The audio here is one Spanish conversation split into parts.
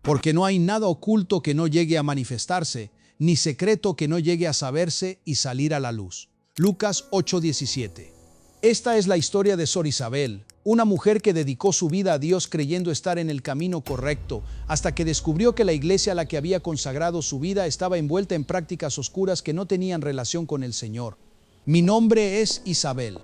porque no hay nada oculto que no llegue a manifestarse, ni secreto que no llegue a saberse y salir a la luz. Lucas 8:17. Esta es la historia de Sor Isabel, una mujer que dedicó su vida a Dios creyendo estar en el camino correcto, hasta que descubrió que la iglesia a la que había consagrado su vida estaba envuelta en prácticas oscuras que no tenían relación con el Señor. Mi nombre es Isabel.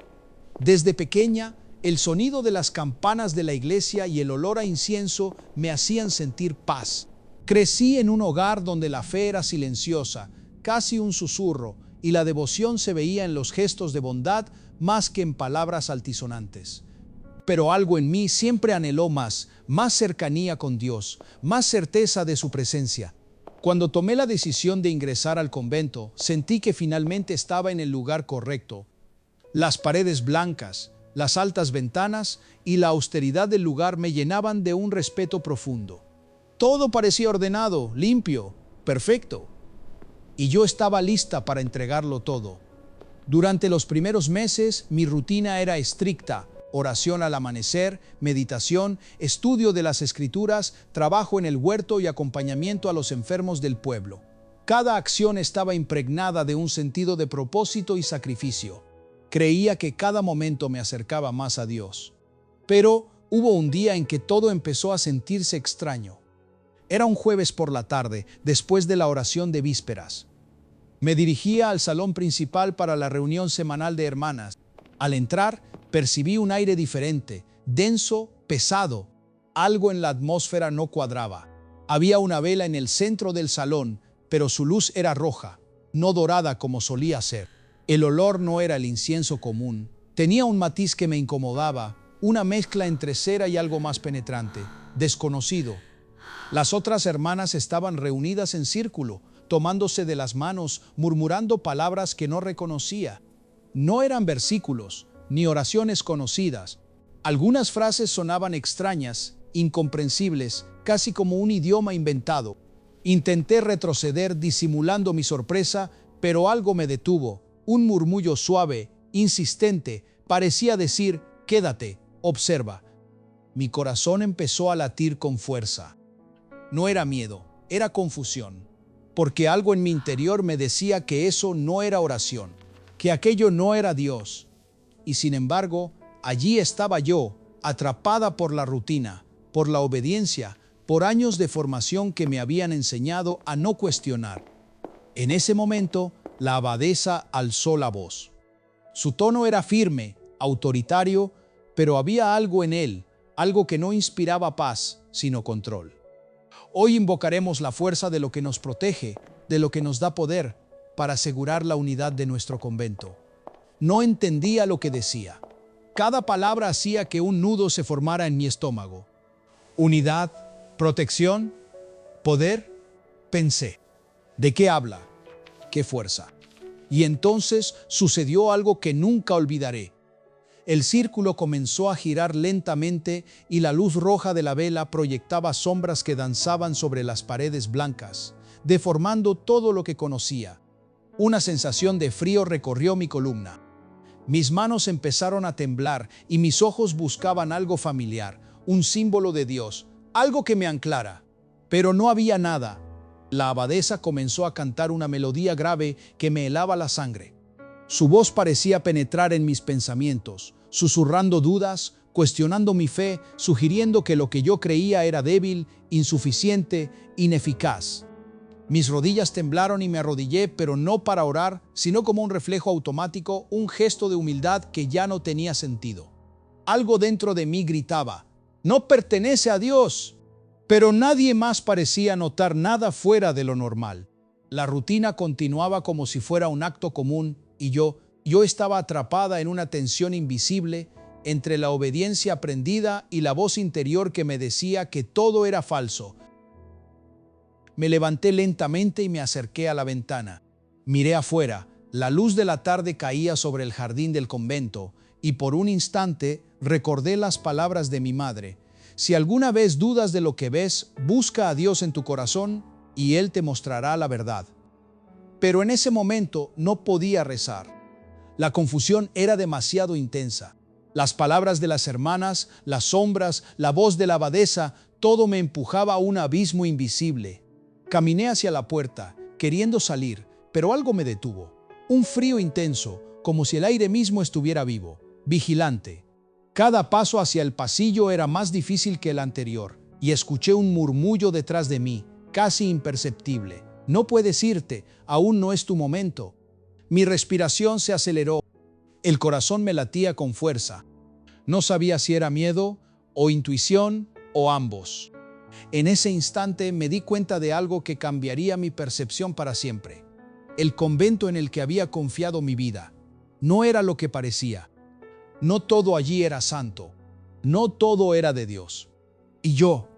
Desde pequeña, el sonido de las campanas de la iglesia y el olor a incienso me hacían sentir paz. Crecí en un hogar donde la fe era silenciosa, casi un susurro, y la devoción se veía en los gestos de bondad más que en palabras altisonantes. Pero algo en mí siempre anheló más cercanía con Dios, más certeza de su presencia. Cuando tomé la decisión de ingresar al convento, sentí que finalmente estaba en el lugar correcto. Las paredes blancas, las altas ventanas y la austeridad del lugar me llenaban de un respeto profundo. Todo parecía ordenado, limpio, perfecto. Y yo estaba lista para entregarlo todo. Durante los primeros meses, mi rutina era estricta: oración al amanecer, meditación, estudio de las Escrituras, trabajo en el huerto y acompañamiento a los enfermos del pueblo. Cada acción estaba impregnada de un sentido de propósito y sacrificio. Creía que cada momento me acercaba más a Dios. Pero hubo un día en que todo empezó a sentirse extraño. Era un jueves por la tarde, después de la oración de vísperas. Me dirigía al salón principal para la reunión semanal de hermanas. Al entrar, percibí un aire diferente, denso, pesado. Algo en la atmósfera no cuadraba. Había una vela en el centro del salón, pero su luz era roja, no dorada como solía ser. El olor no era el incienso común. Tenía un matiz que me incomodaba, una mezcla entre cera y algo más penetrante, desconocido. Las otras hermanas estaban reunidas en círculo, tomándose de las manos, murmurando palabras que no reconocía. No eran versículos, ni oraciones conocidas. Algunas frases sonaban extrañas, incomprensibles, casi como un idioma inventado. Intenté retroceder disimulando mi sorpresa, pero algo me detuvo. Un murmullo suave, insistente, parecía decir: «Quédate, observa». Mi corazón empezó a latir con fuerza. No era miedo, era confusión, porque algo en mi interior me decía que eso no era oración, que aquello no era Dios. Y sin embargo, allí estaba yo, atrapada por la rutina, por la obediencia, por años de formación que me habían enseñado a no cuestionar. En ese momento, la abadesa alzó la voz. Su tono era firme, autoritario, pero había algo en él, algo que no inspiraba paz, sino control. Hoy invocaremos la fuerza de lo que nos protege, de lo que nos da poder, para asegurar la unidad de nuestro convento. No entendía lo que decía. Cada palabra hacía que un nudo se formara en mi estómago. Unidad, protección, poder, pensé. ¿De qué habla? ¿Qué fuerza? Y entonces sucedió algo que nunca olvidaré. El círculo comenzó a girar lentamente y la luz roja de la vela proyectaba sombras que danzaban sobre las paredes blancas, deformando todo lo que conocía. Una sensación de frío recorrió mi columna. Mis manos empezaron a temblar y mis ojos buscaban algo familiar, un símbolo de Dios, algo que me anclara. Pero no había nada. La abadesa comenzó a cantar una melodía grave que me helaba la sangre. Su voz parecía penetrar en mis pensamientos, susurrando dudas, cuestionando mi fe, sugiriendo que lo que yo creía era débil, insuficiente, ineficaz. Mis rodillas temblaron y me arrodillé, pero no para orar, sino como un reflejo automático, un gesto de humildad que ya no tenía sentido. Algo dentro de mí gritaba: «No pertenece a Dios». Pero nadie más parecía notar nada fuera de lo normal. La rutina continuaba como si fuera un acto común y yo estaba atrapada en una tensión invisible entre la obediencia aprendida y la voz interior que me decía que todo era falso. Me levanté lentamente y me acerqué a la ventana. Miré afuera. La luz de la tarde caía sobre el jardín del convento y por un instante recordé las palabras de mi madre: «Si alguna vez dudas de lo que ves, busca a Dios en tu corazón y Él te mostrará la verdad». Pero en ese momento no podía rezar. La confusión era demasiado intensa. Las palabras de las hermanas, las sombras, la voz de la abadesa, Todo me empujaba a un abismo invisible. Caminé hacia la puerta, queriendo salir, pero algo me detuvo. Un frío intenso, como si el aire mismo estuviera vivo, vigilante. Cada paso hacia el pasillo era más difícil que el anterior, y escuché un murmullo detrás de mí, casi imperceptible. No puedes irte, aún no es tu momento. Mi respiración se aceleró. El corazón me latía con fuerza. No sabía si era miedo, o intuición, o ambos. En ese instante me di cuenta de algo que cambiaría mi percepción para siempre. El convento en el que había confiado mi vida no era lo que parecía. No todo allí era santo. No todo era de Dios. Y yo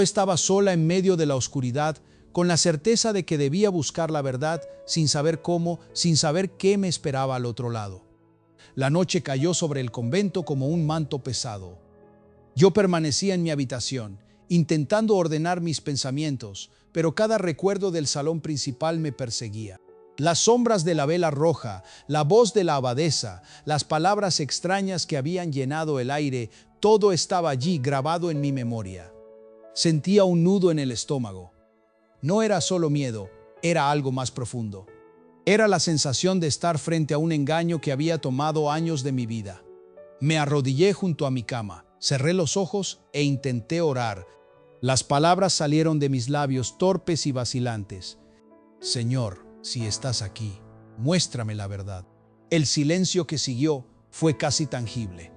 estaba sola en medio de la oscuridad, con la certeza de que debía buscar la verdad, sin saber cómo, sin saber qué me esperaba al otro lado. La noche cayó sobre el convento como un manto pesado. Yo permanecía en mi habitación, intentando ordenar mis pensamientos, pero cada recuerdo del salón principal me perseguía. Las sombras de la vela roja, la voz de la abadesa, las palabras extrañas que habían llenado el aire, todo estaba allí grabado en mi memoria. Sentía un nudo en el estómago. No era solo miedo, era algo más profundo. Era la sensación de estar frente a un engaño que había tomado años de mi vida. Me arrodillé junto a mi cama, cerré los ojos e intenté orar. Las palabras salieron de mis labios torpes y vacilantes. Señor, si estás aquí, muéstrame la verdad. El silencio que siguió fue casi tangible.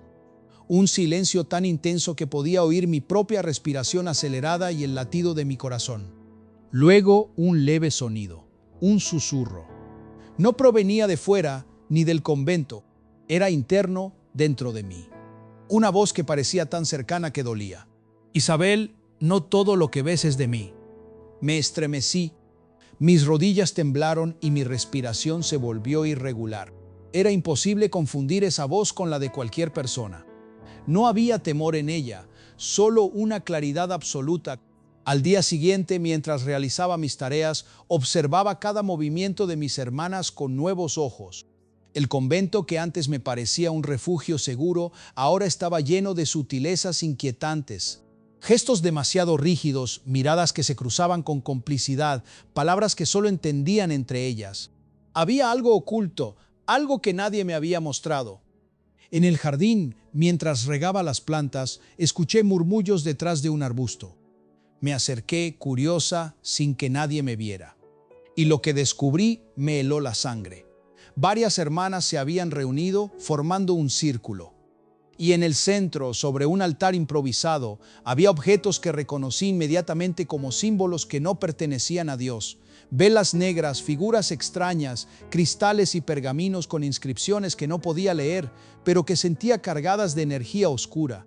Un silencio tan intenso que podía oír mi propia respiración acelerada y el latido de mi corazón. Luego un leve sonido, un susurro. No provenía de fuera ni del convento, era interno dentro de mí. Una voz que parecía tan cercana que dolía. Isabel, no todo lo que ves es de mí. Me estremecí. Mis rodillas temblaron y mi respiración se volvió irregular. Era imposible confundir esa voz con la de cualquier persona. No había temor en ella, solo una claridad absoluta. Al día siguiente, mientras realizaba mis tareas, observaba cada movimiento de mis hermanas con nuevos ojos. El convento, que antes me parecía un refugio seguro, ahora estaba lleno de sutilezas inquietantes. Gestos demasiado rígidos, miradas que se cruzaban con complicidad, palabras que solo entendían entre ellas. Había algo oculto, algo que nadie me había mostrado. En el jardín, mientras regaba las plantas, escuché murmullos detrás de un arbusto. Me acerqué, curiosa, sin que nadie me viera. Y lo que descubrí me heló la sangre. Varias hermanas se habían reunido formando un círculo. Y en el centro, sobre un altar improvisado, había objetos que reconocí inmediatamente como símbolos que no pertenecían a Dios. Velas negras, figuras extrañas, cristales y pergaminos con inscripciones que no podía leer, pero que sentía cargadas de energía oscura.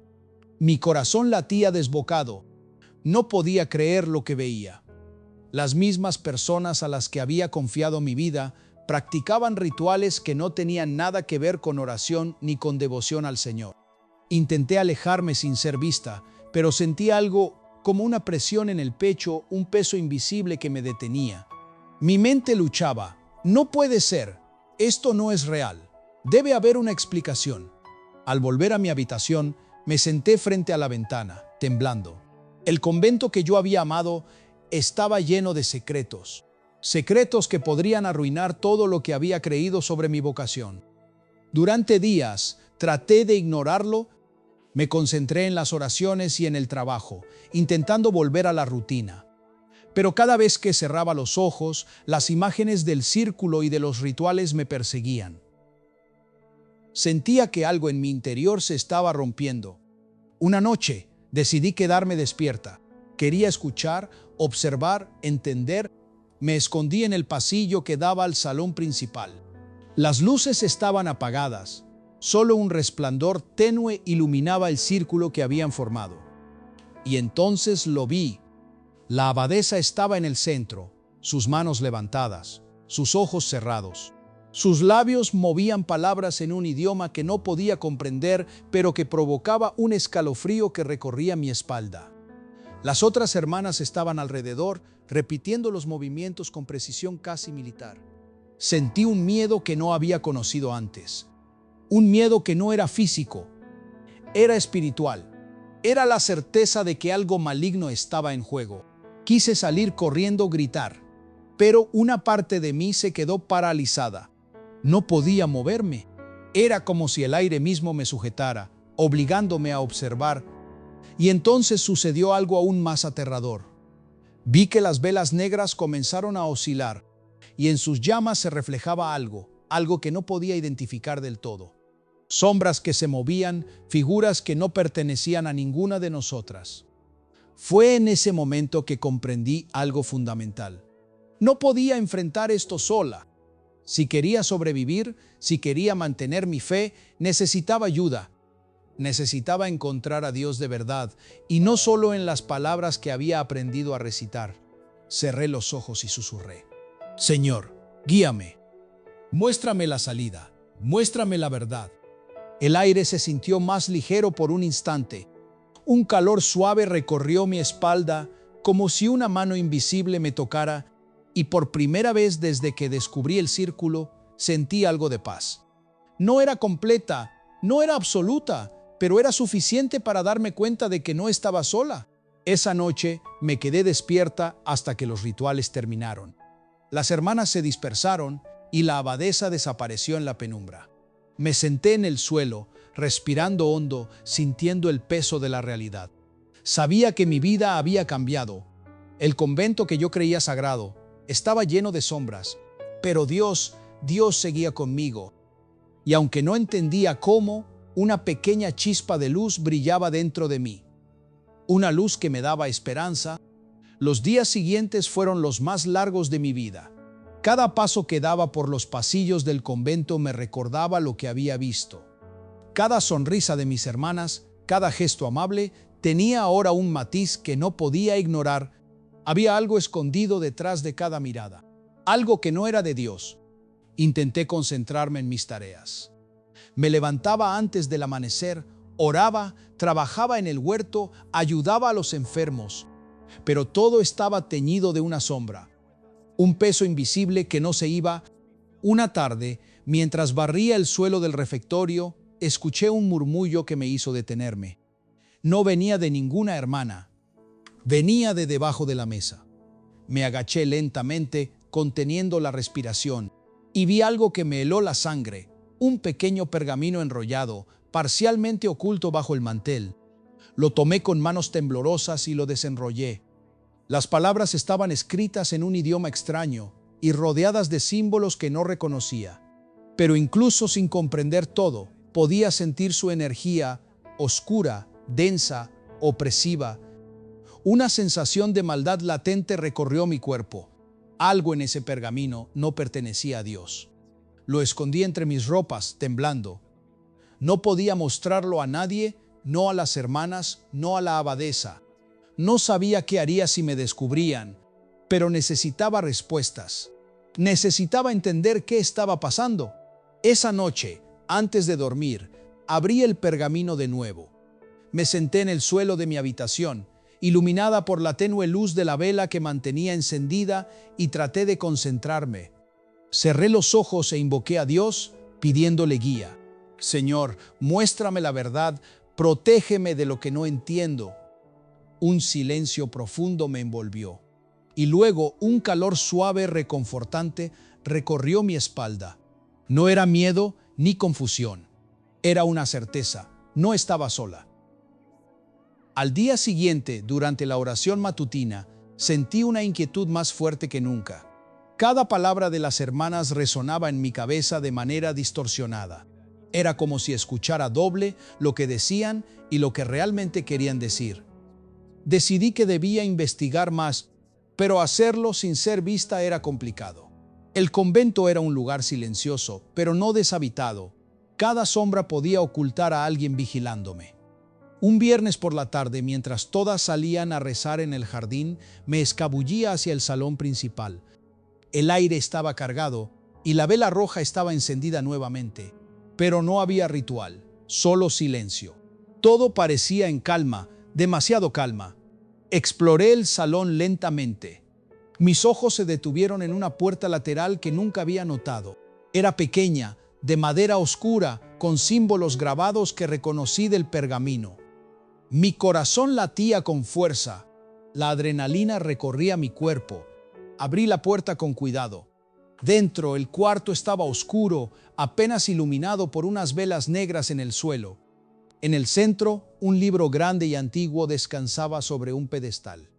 Mi corazón latía desbocado. No podía creer lo que veía. Las mismas personas a las que había confiado mi vida practicaban rituales que no tenían nada que ver con oración ni con devoción al Señor. Intenté alejarme sin ser vista, pero sentí algo como una presión en el pecho, un peso invisible que me detenía. Mi mente luchaba. No puede ser. Esto no es real. Debe haber una explicación. Al volver a mi habitación, me senté frente a la ventana, temblando. El convento que yo había amado estaba lleno de secretos. Secretos que podrían arruinar todo lo que había creído sobre mi vocación. Durante días traté de ignorarlo. Me concentré en las oraciones y en el trabajo, intentando volver a la rutina. Pero cada vez que cerraba los ojos, las imágenes del círculo y de los rituales me perseguían. Sentía que algo en mi interior se estaba rompiendo. Una noche decidí quedarme despierta. Quería escuchar, observar, entender. Me escondí en el pasillo que daba al salón principal. Las luces estaban apagadas. Solo un resplandor tenue iluminaba el círculo que habían formado. Y entonces lo vi. La abadesa estaba en el centro, sus manos levantadas, sus ojos cerrados. Sus labios movían palabras en un idioma que no podía comprender, pero que provocaba un escalofrío que recorría mi espalda. Las otras hermanas estaban alrededor, repitiendo los movimientos con precisión casi militar. Sentí un miedo que no había conocido antes. Un miedo que no era físico, era espiritual. Era la certeza de que algo maligno estaba en juego. Quise salir corriendo, gritar, pero una parte de mí se quedó paralizada. No podía moverme. Era como si el aire mismo me sujetara, obligándome a observar. Y entonces sucedió algo aún más aterrador. Vi que las velas negras comenzaron a oscilar, y en sus llamas se reflejaba algo que no podía identificar del todo. Sombras que se movían, figuras que no pertenecían a ninguna de nosotras. Fue en ese momento que comprendí algo fundamental. No podía enfrentar esto sola. Si quería sobrevivir, si quería mantener mi fe, necesitaba ayuda. Necesitaba encontrar a Dios de verdad, y no solo en las palabras que había aprendido a recitar. Cerré los ojos y susurré: Señor, guíame. Muéstrame la salida. Muéstrame la verdad. El aire se sintió más ligero por un instante. Un calor suave recorrió mi espalda, como si una mano invisible me tocara, y por primera vez desde que descubrí el círculo, sentí algo de paz. No era completa, no era absoluta, pero era suficiente para darme cuenta de que no estaba sola. Esa noche me quedé despierta hasta que los rituales terminaron. Las hermanas se dispersaron y la abadesa desapareció en la penumbra. Me senté en el suelo, respirando hondo, sintiendo el peso de la realidad. Sabía que mi vida había cambiado. El convento que yo creía sagrado estaba lleno de sombras, pero Dios seguía conmigo. Y aunque no entendía cómo, una pequeña chispa de luz brillaba dentro de mí. Una luz que me daba esperanza. Los días siguientes fueron los más largos de mi vida. Cada paso que daba por los pasillos del convento me recordaba lo que había visto. Cada sonrisa de mis hermanas, cada gesto amable, tenía ahora un matiz que no podía ignorar. Había algo escondido detrás de cada mirada, algo que no era de Dios. Intenté concentrarme en mis tareas. Me levantaba antes del amanecer, oraba, trabajaba en el huerto, ayudaba a los enfermos, pero todo estaba teñido de una sombra. Un peso invisible que no se iba. Una tarde, mientras barría el suelo del refectorio, escuché un murmullo que me hizo detenerme. No venía de ninguna hermana. Venía de debajo de la mesa. Me agaché lentamente, conteniendo la respiración, y vi algo que me heló la sangre, un pequeño pergamino enrollado, parcialmente oculto bajo el mantel. Lo tomé con manos temblorosas y lo desenrollé. Las palabras estaban escritas en un idioma extraño y rodeadas de símbolos que no reconocía. Pero incluso sin comprender todo, podía sentir su energía oscura, densa, opresiva. Una sensación de maldad latente recorrió mi cuerpo. Algo en ese pergamino no pertenecía a Dios. Lo escondí entre mis ropas, temblando. No podía mostrarlo a nadie, no a las hermanas, no a la abadesa. No sabía qué haría si me descubrían, pero necesitaba respuestas. Necesitaba entender qué estaba pasando. Esa noche, antes de dormir, abrí el pergamino de nuevo. Me senté en el suelo de mi habitación, iluminada por la tenue luz de la vela que mantenía encendida, y traté de concentrarme. Cerré los ojos e invoqué a Dios, pidiéndole guía. Señor, muéstrame la verdad, protégeme de lo que no entiendo. Un silencio profundo me envolvió, y luego un calor suave reconfortante recorrió mi espalda. No era miedo ni confusión. Era una certeza, no estaba sola. Al día siguiente, durante la oración matutina, sentí una inquietud más fuerte que nunca. Cada palabra de las hermanas resonaba en mi cabeza de manera distorsionada. Era como si escuchara doble lo que decían y lo que realmente querían decir. Decidí que debía investigar más, pero hacerlo sin ser vista era complicado. El convento era un lugar silencioso, pero no deshabitado. Cada sombra podía ocultar a alguien vigilándome. Un viernes por la tarde, mientras todas salían a rezar en el jardín, me escabullía hacia el salón principal. El aire estaba cargado y la vela roja estaba encendida nuevamente, pero no había ritual, solo silencio. Todo parecía en calma, demasiado calma. Exploré el salón lentamente. Mis ojos se detuvieron en una puerta lateral que nunca había notado. Era pequeña, de madera oscura, con símbolos grabados que reconocí del pergamino. Mi corazón latía con fuerza. La adrenalina recorría mi cuerpo. Abrí la puerta con cuidado. Dentro, el cuarto estaba oscuro, apenas iluminado por unas velas negras en el suelo. En el centro, un libro grande y antiguo descansaba sobre un pedestal.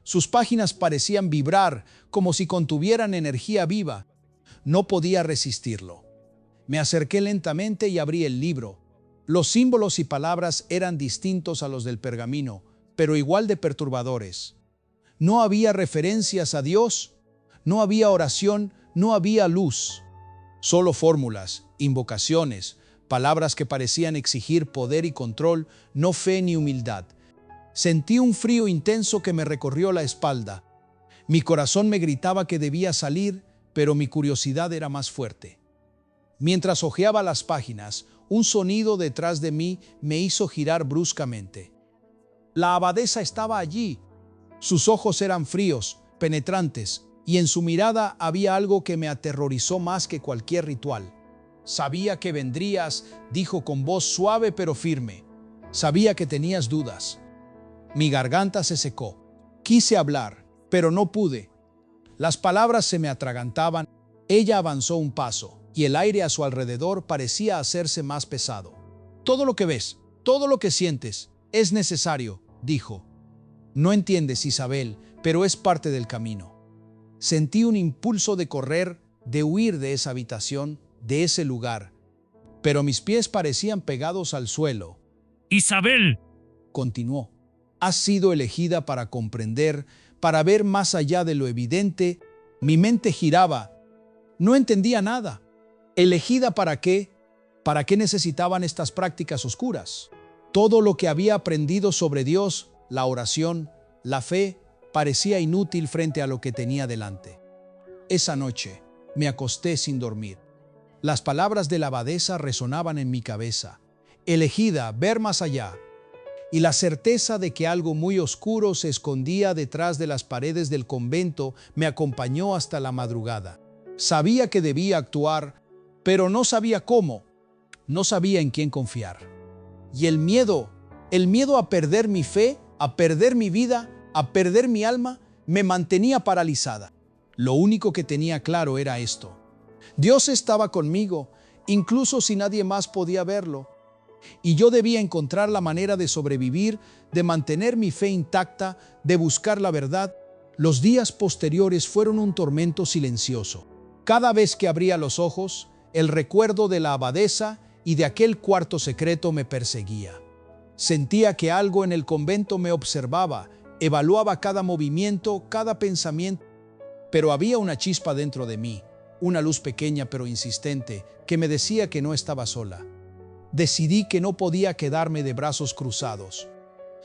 Sus páginas parecían vibrar, como si contuvieran energía viva. No podía resistirlo. Me acerqué lentamente y abrí el libro. Los símbolos y palabras eran distintos a los del pergamino, pero igual de perturbadores. No había referencias a Dios, no había oración, no había luz. Solo fórmulas, invocaciones, palabras que parecían exigir poder y control, no fe ni humildad. Sentí un frío intenso que me recorrió la espalda. Mi corazón me gritaba que debía salir, pero mi curiosidad era más fuerte. Mientras hojeaba las páginas, un sonido detrás de mí me hizo girar bruscamente. La abadesa estaba allí. Sus ojos eran fríos, penetrantes, y en su mirada había algo que me aterrorizó más que cualquier ritual. Sabía que vendrías, dijo con voz suave pero firme. Sabía que tenías dudas. Mi garganta se secó. Quise hablar, pero no pude. Las palabras se me atragantaban. Ella avanzó un paso, y el aire a su alrededor parecía hacerse más pesado. Todo lo que ves, todo lo que sientes, es necesario, dijo. No entiendes, Isabel, pero es parte del camino. Sentí un impulso de correr, de huir de esa habitación, de ese lugar, pero mis pies parecían pegados al suelo. Isabel, Continuó. Has sido elegida para comprender, para ver más allá de lo evidente. Mi mente giraba. No entendía nada. ¿Elegida para qué? ¿Para qué necesitaban estas prácticas oscuras? Todo lo que había aprendido sobre Dios, la oración, la fe, parecía inútil frente a lo que tenía delante. Esa noche me acosté sin dormir. Las palabras de la abadesa resonaban en mi cabeza. Elegida, ver más allá. Y la certeza de que algo muy oscuro se escondía detrás de las paredes del convento me acompañó hasta la madrugada. Sabía que debía actuar, pero no sabía cómo. No sabía en quién confiar. Y el miedo a perder mi fe, a perder mi vida, a perder mi alma, me mantenía paralizada. Lo único que tenía claro era esto. Dios estaba conmigo, incluso si nadie más podía verlo. Y yo debía encontrar la manera de sobrevivir, de mantener mi fe intacta, de buscar la verdad. Los días posteriores fueron un tormento silencioso. Cada vez que abría los ojos, el recuerdo de la abadesa y de aquel cuarto secreto me perseguía. Sentía que algo en el convento me observaba, evaluaba cada movimiento, cada pensamiento, pero había una chispa dentro de mí, una luz pequeña pero insistente, que me decía que no estaba sola. Decidí que no podía quedarme de brazos cruzados.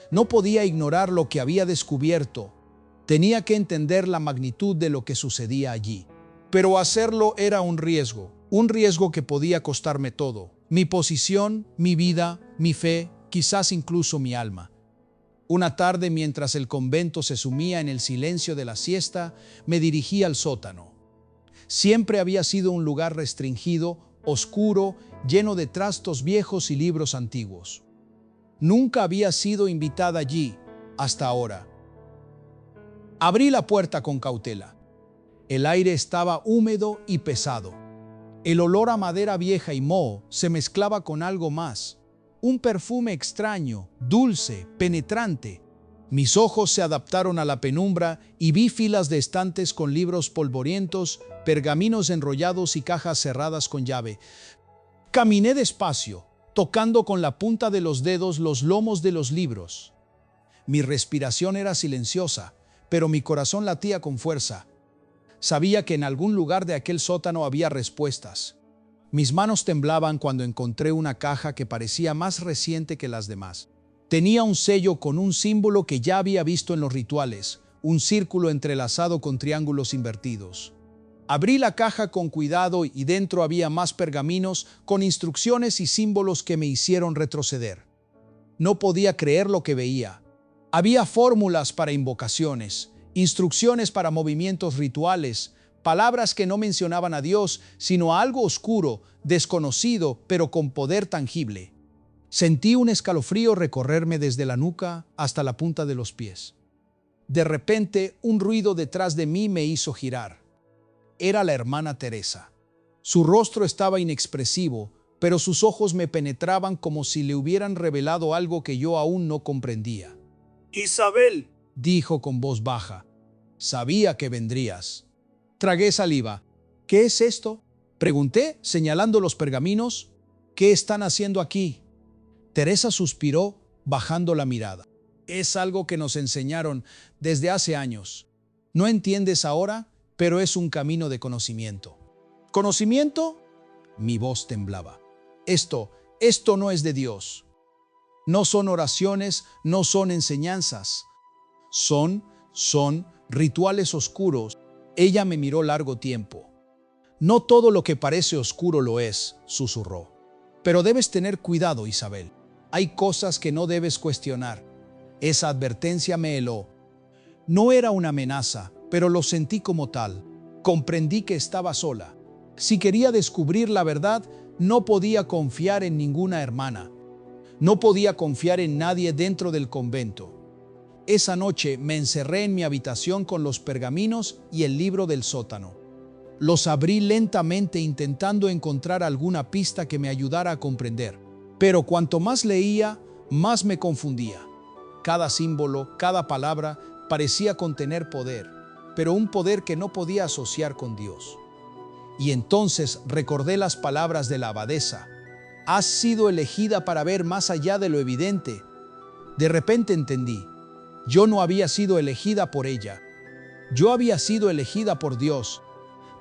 No podía ignorar lo que había descubierto. Tenía que entender la magnitud de lo que sucedía allí. Pero hacerlo era un riesgo que podía costarme todo. Mi posición, mi vida, mi fe, quizás incluso mi alma. Una tarde, mientras el convento se sumía en el silencio de la siesta, me dirigí al sótano. Siempre había sido un lugar restringido, oscuro, lleno de trastos viejos y libros antiguos. Nunca había sido invitada allí, hasta ahora. Abrí la puerta con cautela. El aire estaba húmedo y pesado. El olor a madera vieja y moho se mezclaba con algo más. Un perfume extraño, dulce, penetrante. Mis ojos se adaptaron a la penumbra y vi filas de estantes con libros polvorientos, pergaminos enrollados y cajas cerradas con llave. Caminé despacio, tocando con la punta de los dedos los lomos de los libros. Mi respiración era silenciosa, pero mi corazón latía con fuerza. Sabía que en algún lugar de aquel sótano había respuestas. Mis manos temblaban cuando encontré una caja que parecía más reciente que las demás. Tenía un sello con un símbolo que ya había visto en los rituales, un círculo entrelazado con triángulos invertidos. Abrí la caja con cuidado y dentro había más pergaminos con instrucciones y símbolos que me hicieron retroceder. No podía creer lo que veía. Había fórmulas para invocaciones, instrucciones para movimientos rituales, palabras que no mencionaban a Dios, sino a algo oscuro, desconocido, pero con poder tangible. Sentí un escalofrío recorrerme desde la nuca hasta la punta de los pies. De repente, un ruido detrás de mí me hizo girar. Era la hermana Teresa. Su rostro estaba inexpresivo, pero sus ojos me penetraban como si le hubieran revelado algo que yo aún no comprendía. Isabel, Dijo con voz baja. Sabía que vendrías. Tragué saliva. ¿Qué es esto? Pregunté, señalando los pergaminos. ¿Qué están haciendo aquí? Teresa suspiró, bajando la mirada. Es algo que nos enseñaron desde hace años. No entiendes ahora, pero es un camino de conocimiento. ¿Conocimiento? Mi voz temblaba. Esto no es de Dios. No son oraciones, no son enseñanzas. Son rituales oscuros. Ella me miró largo tiempo. No todo lo que parece oscuro lo es, susurró. Pero debes tener cuidado, Isabel. Hay cosas que no debes cuestionar. Esa advertencia me heló. No era una amenaza, pero lo sentí como tal. Comprendí que estaba sola. Si quería descubrir la verdad, no podía confiar en ninguna hermana. No podía confiar en nadie dentro del convento. Esa noche me encerré en mi habitación con los pergaminos y el libro del sótano. Los abrí lentamente intentando encontrar alguna pista que me ayudara a comprender. Pero cuanto más leía, más me confundía. Cada símbolo, cada palabra parecía contener poder, pero un poder que no podía asociar con Dios. Y entonces recordé las palabras de la abadesa. Has sido elegida para ver más allá de lo evidente. De repente entendí. Yo no había sido elegida por ella. Yo había sido elegida por Dios,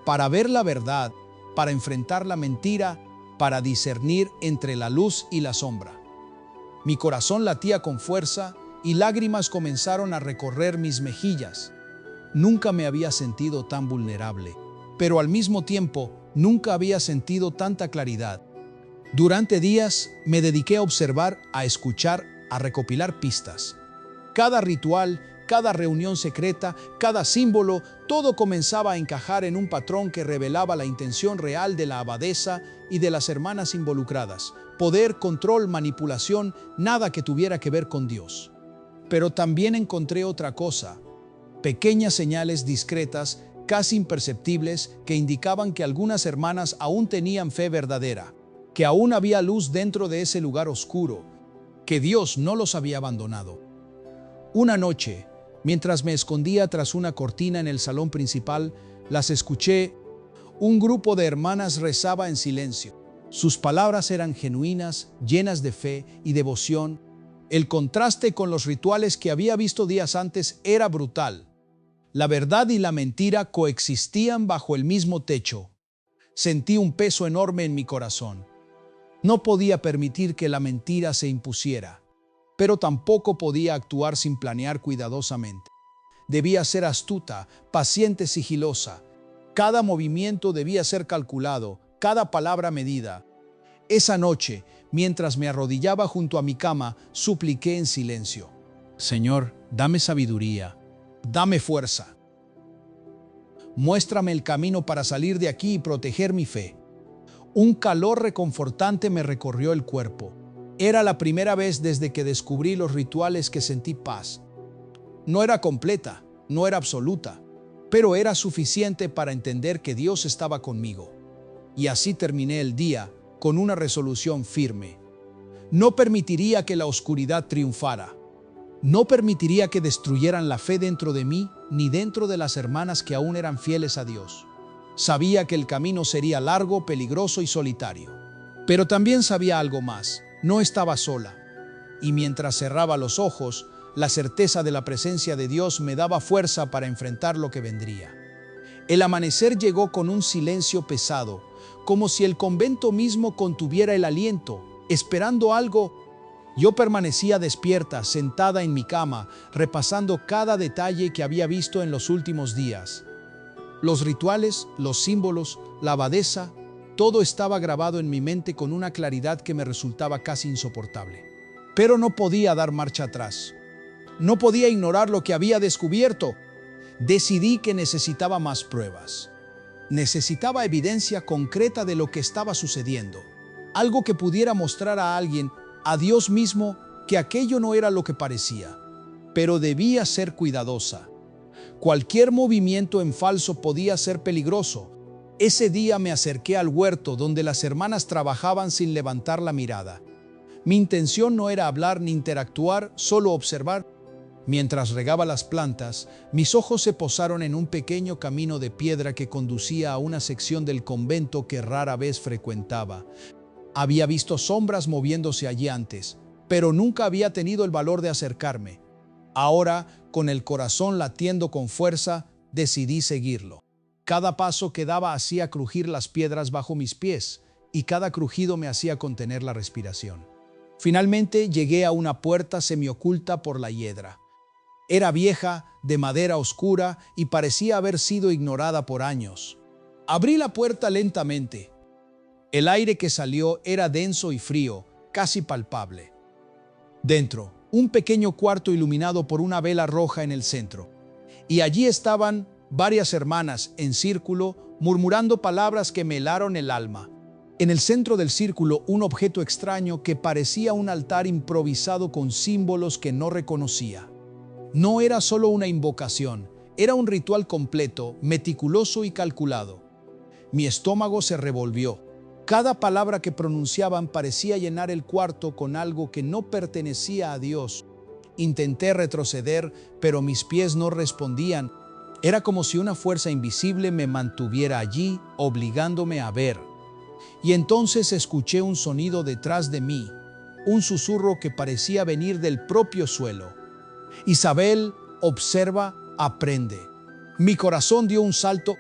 para ver la verdad, para enfrentar la mentira, para discernir entre la luz y la sombra. Mi corazón latía con fuerza y lágrimas comenzaron a recorrer mis mejillas. Nunca me había sentido tan vulnerable, pero al mismo tiempo nunca había sentido tanta claridad. Durante días me dediqué a observar, a escuchar, a recopilar pistas. Cada ritual, cada reunión secreta, cada símbolo, todo comenzaba a encajar en un patrón que revelaba la intención real de la abadesa y de las hermanas involucradas. Poder, control, manipulación, nada que tuviera que ver con Dios. Pero también encontré otra cosa, pequeñas señales discretas, casi imperceptibles, que indicaban que algunas hermanas aún tenían fe verdadera, que aún había luz dentro de ese lugar oscuro, que Dios no los había abandonado. Una noche, mientras me escondía tras una cortina en el salón principal, las escuché. Un grupo de hermanas rezaba en silencio. Sus palabras eran genuinas, llenas de fe y devoción. El contraste con los rituales que había visto días antes era brutal. La verdad y la mentira coexistían bajo el mismo techo. Sentí un peso enorme en mi corazón. No podía permitir que la mentira se impusiera, pero tampoco podía actuar sin planear cuidadosamente. Debía ser astuta, paciente, sigilosa. Cada movimiento debía ser calculado, cada palabra medida. Esa noche, mientras me arrodillaba junto a mi cama, supliqué en silencio. Señor, dame sabiduría, dame fuerza. Muéstrame el camino para salir de aquí y proteger mi fe. Un calor reconfortante me recorrió el cuerpo. Era la primera vez desde que descubrí los rituales que sentí paz. No era completa, no era absoluta, pero era suficiente para entender que Dios estaba conmigo. Y así terminé el día con una resolución firme. No permitiría que la oscuridad triunfara. No permitiría que destruyeran la fe dentro de mí ni dentro de las hermanas que aún eran fieles a Dios. Sabía que el camino sería largo, peligroso y solitario. Pero también sabía algo más. No estaba sola. Y mientras cerraba los ojos, la certeza de la presencia de Dios me daba fuerza para enfrentar lo que vendría. El amanecer llegó con un silencio pesado, como si el convento mismo contuviera el aliento, esperando algo. Yo permanecía despierta, sentada en mi cama, repasando cada detalle que había visto en los últimos días. Los rituales, los símbolos, la abadesa, todo estaba grabado en mi mente con una claridad que me resultaba casi insoportable. Pero no podía dar marcha atrás. No podía ignorar lo que había descubierto. Decidí que necesitaba más pruebas. Necesitaba evidencia concreta de lo que estaba sucediendo. Algo que pudiera mostrar a alguien a Dios mismo que aquello no era lo que parecía, pero debía ser cuidadosa. Cualquier movimiento en falso podía ser peligroso. Ese día me acerqué al huerto donde las hermanas trabajaban sin levantar la mirada. Mi intención no era hablar ni interactuar, solo observar. Mientras regaba las plantas, mis ojos se posaron en un pequeño camino de piedra que conducía a una sección del convento que rara vez frecuentaba. Había visto sombras moviéndose allí antes, pero nunca había tenido el valor de acercarme. Ahora, con el corazón latiendo con fuerza, decidí seguirlo. Cada paso que daba hacía crujir las piedras bajo mis pies, y cada crujido me hacía contener la respiración. Finalmente llegué a una puerta semioculta por la hiedra. Era vieja, de madera oscura y parecía haber sido ignorada por años. Abrí la puerta lentamente. El aire que salió era denso y frío, casi palpable. Dentro, un pequeño cuarto iluminado por una vela roja en el centro. Y allí estaban varias hermanas en círculo, murmurando palabras que me helaron el alma. En el centro del círculo, un objeto extraño que parecía un altar improvisado con símbolos que no reconocía. No era solo una invocación, era un ritual completo, meticuloso y calculado. Mi estómago se revolvió. Cada palabra que pronunciaban parecía llenar el cuarto con algo que no pertenecía a Dios. Intenté retroceder, pero mis pies no respondían. Era como si una fuerza invisible me mantuviera allí, obligándome a ver. Y entonces escuché un sonido detrás de mí, un susurro que parecía venir del propio suelo. Isabel, observa, aprende. Mi corazón dio un salto.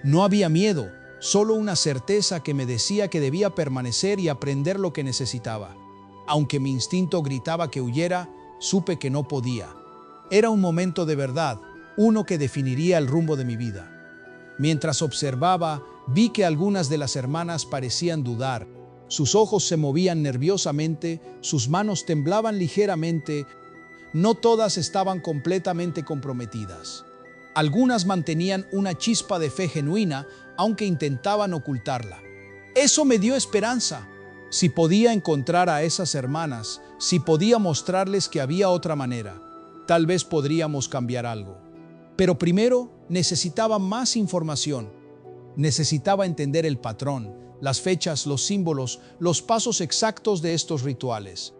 No había miedo, solo una certeza que me decía que debía permanecer y aprender lo que necesitaba. Aunque mi instinto gritaba que huyera, supe que no podía. Era un momento de verdad, uno que definiría el rumbo de mi vida. Mientras observaba, vi que algunas de las hermanas parecían dudar. Sus ojos se movían nerviosamente, sus manos temblaban ligeramente. No todas estaban completamente comprometidas. Algunas mantenían una chispa de fe genuina, aunque intentaban ocultarla. Eso me dio esperanza. Si podía encontrar a esas hermanas, si podía mostrarles que había otra manera, tal vez podríamos cambiar algo. Pero primero necesitaba más información. Necesitaba entender el patrón, las fechas, los símbolos, los pasos exactos de estos rituales.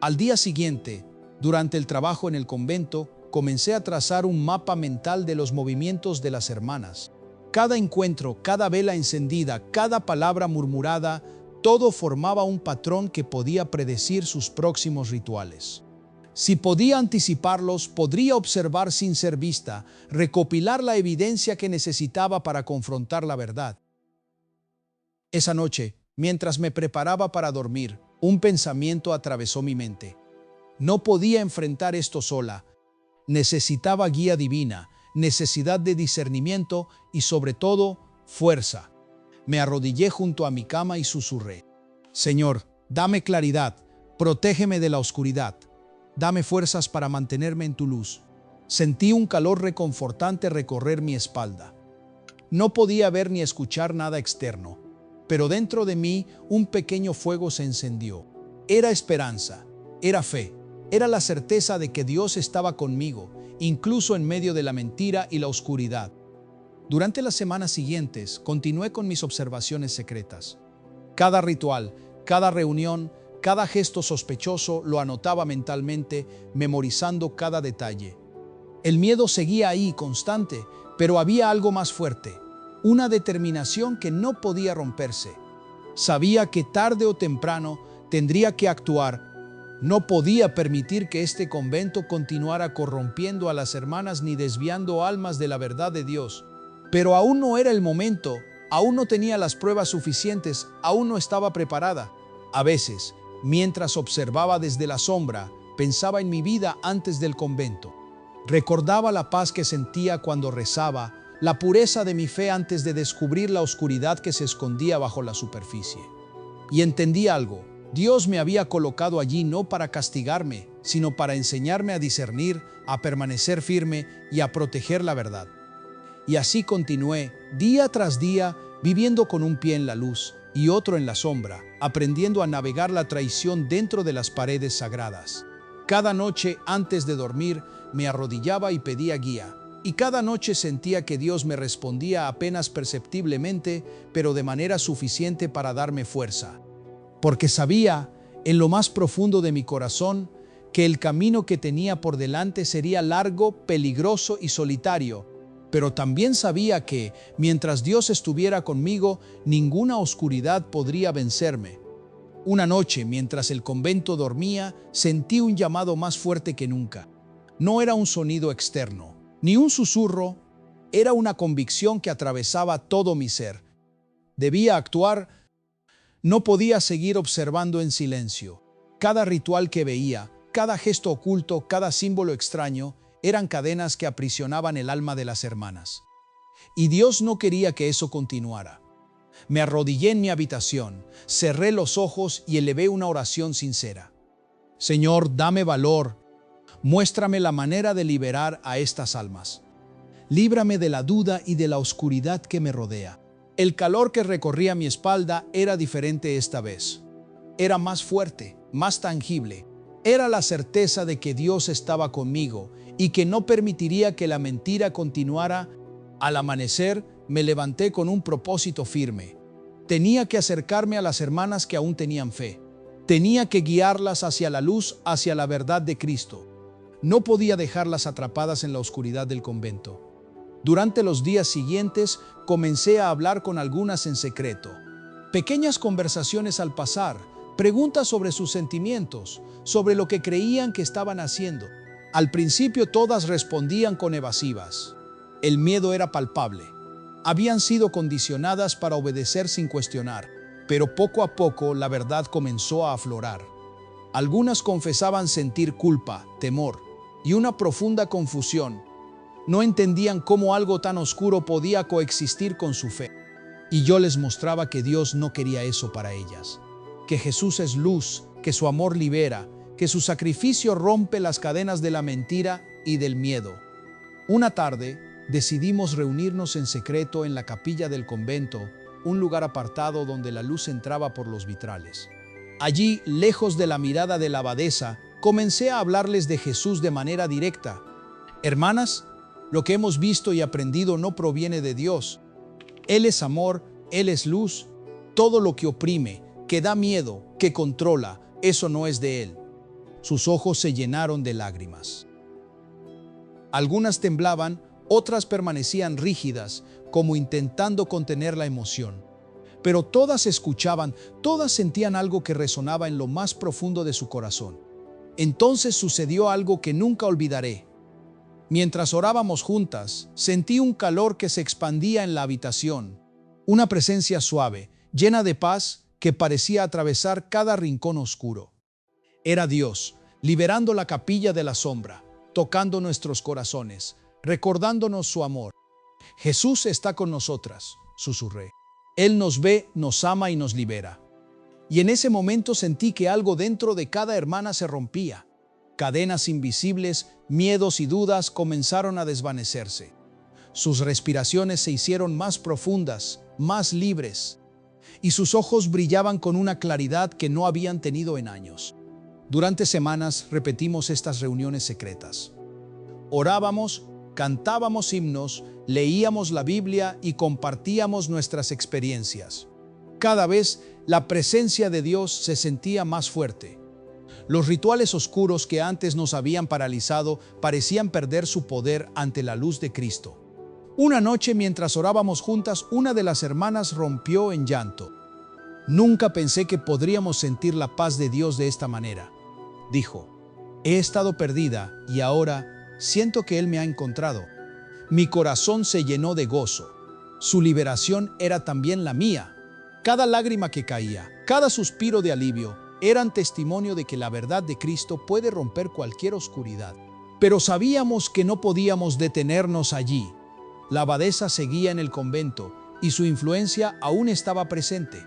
Al día siguiente, durante el trabajo en el convento, comencé a trazar un mapa mental de los movimientos de las hermanas. Cada encuentro, cada vela encendida, cada palabra murmurada, todo formaba un patrón que podía predecir sus próximos rituales. Si podía anticiparlos, podría observar sin ser vista, recopilar la evidencia que necesitaba para confrontar la verdad. Esa noche, mientras me preparaba para dormir, un pensamiento atravesó mi mente. No podía enfrentar esto sola. Necesitaba guía divina, necesidad de discernimiento y, sobre todo, fuerza. Me arrodillé junto a mi cama y susurré: Señor, dame claridad, protégeme de la oscuridad. Dame fuerzas para mantenerme en tu luz. Sentí un calor reconfortante recorrer mi espalda. No podía ver ni escuchar nada externo, pero dentro de mí un pequeño fuego se encendió. Era esperanza, era fe, era la certeza de que Dios estaba conmigo, incluso en medio de la mentira y la oscuridad. Durante las semanas siguientes, continué con mis observaciones secretas. Cada ritual, cada reunión, cada gesto sospechoso lo anotaba mentalmente, memorizando cada detalle. El miedo seguía ahí, constante, pero había algo más fuerte, una determinación que no podía romperse. Sabía que tarde o temprano tendría que actuar. No podía permitir que este convento continuara corrompiendo a las hermanas ni desviando almas de la verdad de Dios. Pero aún no era el momento, aún no tenía las pruebas suficientes, aún no estaba preparada. A veces, mientras observaba desde la sombra, pensaba en mi vida antes del convento. Recordaba la paz que sentía cuando rezaba, la pureza de mi fe antes de descubrir la oscuridad que se escondía bajo la superficie. Y entendí algo: Dios me había colocado allí no para castigarme, sino para enseñarme a discernir, a permanecer firme y a proteger la verdad. Y así continué, día tras día, viviendo con un pie en la luz y otro en la sombra, aprendiendo a navegar la traición dentro de las paredes sagradas. Cada noche antes de dormir me arrodillaba y pedía guía, y cada noche sentía que Dios me respondía apenas perceptiblemente, pero de manera suficiente para darme fuerza. Porque sabía, en lo más profundo de mi corazón, que el camino que tenía por delante sería largo, peligroso y solitario, pero también sabía que, mientras Dios estuviera conmigo, ninguna oscuridad podría vencerme. Una noche, mientras el convento dormía, sentí un llamado más fuerte que nunca. No era un sonido externo, ni un susurro, era una convicción que atravesaba todo mi ser. Debía actuar, no podía seguir observando en silencio. Cada ritual que veía, cada gesto oculto, cada símbolo extraño, eran cadenas que aprisionaban el alma de las hermanas. Y Dios no quería que eso continuara. Me arrodillé en mi habitación, cerré los ojos y elevé una oración sincera. Señor, dame valor, muéstrame la manera de liberar a estas almas. Líbrame de la duda y de la oscuridad que me rodea. El calor que recorría mi espalda era diferente esta vez. Era más fuerte, más tangible. Era la certeza de que Dios estaba conmigo y que no permitiría que la mentira continuara. Al amanecer, me levanté con un propósito firme. Tenía que acercarme a las hermanas que aún tenían fe. Tenía que guiarlas hacia la luz, hacia la verdad de Cristo. No podía dejarlas atrapadas en la oscuridad del convento. Durante los días siguientes, comencé a hablar con algunas en secreto. Pequeñas conversaciones al pasar, preguntas sobre sus sentimientos, sobre lo que creían que estaban haciendo. Al principio todas respondían con evasivas. El miedo era palpable. Habían sido condicionadas para obedecer sin cuestionar, pero poco a poco la verdad comenzó a aflorar. Algunas confesaban sentir culpa, temor y una profunda confusión. No entendían cómo algo tan oscuro podía coexistir con su fe. Y yo les mostraba que Dios no quería eso para ellas, que Jesús es luz, que su amor libera, que su sacrificio rompe las cadenas de la mentira y del miedo. Una tarde, decidimos reunirnos en secreto en la capilla del convento, un lugar apartado donde la luz entraba por los vitrales. Allí, lejos de la mirada de la abadesa, comencé a hablarles de Jesús de manera directa. Hermanas, lo que hemos visto y aprendido no proviene de Dios. Él es amor, Él es luz. Todo lo que oprime, que da miedo, que controla, eso no es de Él. Sus ojos se llenaron de lágrimas. Algunas temblaban, otras permanecían rígidas, como intentando contener la emoción. Pero todas escuchaban, todas sentían algo que resonaba en lo más profundo de su corazón. Entonces sucedió algo que nunca olvidaré. Mientras orábamos juntas, sentí un calor que se expandía en la habitación, una presencia suave, llena de paz, que parecía atravesar cada rincón oscuro. Era Dios, liberando la capilla de la sombra, tocando nuestros corazones, recordándonos su amor. Jesús está con nosotras, susurré. Él nos ve, nos ama y nos libera. Y en ese momento sentí que algo dentro de cada hermana se rompía. Cadenas invisibles, miedos y dudas comenzaron a desvanecerse. Sus respiraciones se hicieron más profundas, más libres, y sus ojos brillaban con una claridad que no habían tenido en años. Durante semanas repetimos estas reuniones secretas. Orábamos, cantábamos himnos, leíamos la Biblia y compartíamos nuestras experiencias. Cada vez la presencia de Dios se sentía más fuerte. Los rituales oscuros que antes nos habían paralizado parecían perder su poder ante la luz de Cristo. Una noche, mientras orábamos juntas, una de las hermanas rompió en llanto. Nunca pensé que podríamos sentir la paz de Dios de esta manera. Dijo, he estado perdida y ahora siento que Él me ha encontrado. Mi corazón se llenó de gozo. Su liberación era también la mía. Cada lágrima que caía, cada suspiro de alivio, eran testimonio de que la verdad de Cristo puede romper cualquier oscuridad. Pero sabíamos que no podíamos detenernos allí. La abadesa seguía en el convento y su influencia aún estaba presente.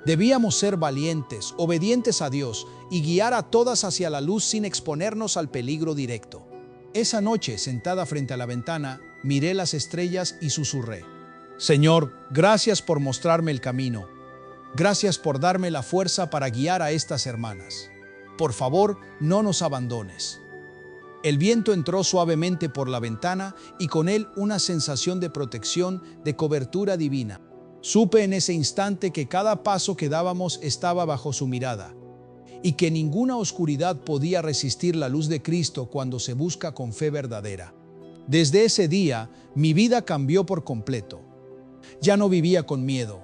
Debíamos ser valientes, obedientes a Dios y guiar a todas hacia la luz sin exponernos al peligro directo. Esa noche, sentada frente a la ventana, miré las estrellas y susurré: Señor, gracias por mostrarme el camino. Gracias por darme la fuerza para guiar a estas hermanas. Por favor, no nos abandones. El viento entró suavemente por la ventana y con él una sensación de protección, de cobertura divina. Supe en ese instante que cada paso que dábamos estaba bajo su mirada y que ninguna oscuridad podía resistir la luz de Cristo cuando se busca con fe verdadera. Desde ese día, mi vida cambió por completo. Ya no vivía con miedo,